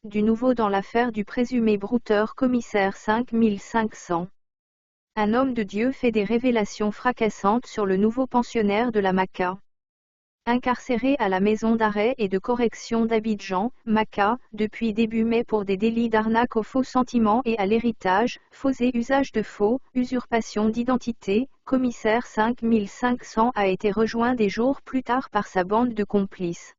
Du nouveau dans l'affaire du présumé brouteur commissaire 5500. Un homme de Dieu fait des révélations fracassantes sur le nouveau pensionnaire de la Maka. Incarcéré à la maison d'arrêt et de correction d'Abidjan, Maka, depuis début mai pour des délits d'arnaque aux faux sentiments et à l'héritage, faux et usage de faux, usurpation d'identité, commissaire 5500 a été rejoint des jours plus tard par sa bande de complices.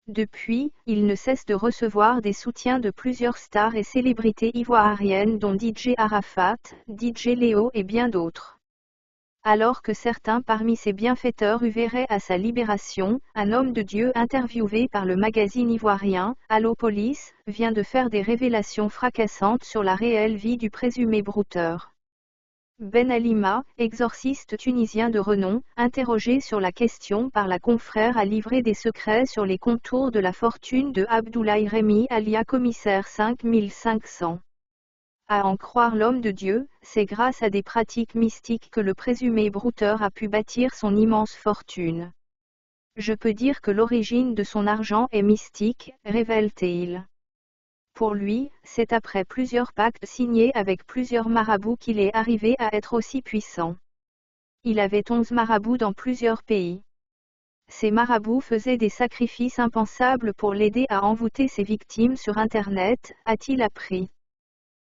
Depuis, il ne cesse de recevoir des soutiens de plusieurs stars et célébrités ivoiriennes dont DJ Arafat, DJ Léo et bien d'autres. Alors que certains parmi ses bienfaiteurs œuvraient à sa libération, un homme de Dieu interviewé par le magazine ivoirien, Allo Police, vient de faire des révélations fracassantes sur la réelle vie du présumé brouteur. Ben Alima, exorciste tunisien de renom, interrogé sur la question par la confrère a livré des secrets sur les contours de la fortune de Abdoulaye Rémy alia commissaire 5500. À en croire l'homme de Dieu, c'est grâce à des pratiques mystiques que le présumé brouteur a pu bâtir son immense fortune. Je peux dire que l'origine de son argent est mystique, révèle-t-il. Pour lui, c'est après plusieurs pactes signés avec plusieurs marabouts qu'il est arrivé à être aussi puissant. Il avait 11 marabouts dans plusieurs pays. Ces marabouts faisaient des sacrifices impensables pour l'aider à envoûter ses victimes sur Internet, a-t-il appris.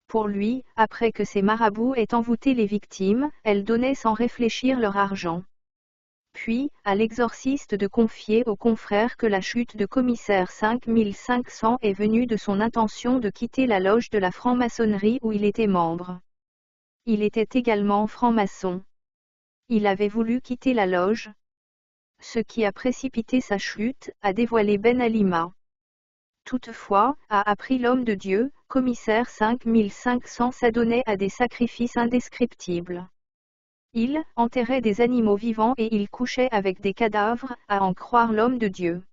Pour lui, après que ces marabouts aient envoûté les victimes, elles donnaient sans réfléchir leur argent. Puis, à l'exorciste de confier aux confrères que la chute de commissaire 5500 est venue de son intention de quitter la loge de la franc-maçonnerie où il était membre. Il était également franc-maçon. Il avait voulu quitter la loge. Ce qui a précipité sa chute, a dévoilé Ben Alima. Toutefois, a appris l'homme de Dieu, commissaire 5500 s'adonnait à des sacrifices indescriptibles. Il enterrait des animaux vivants et il couchait avec des cadavres, à en croire l'homme de Dieu.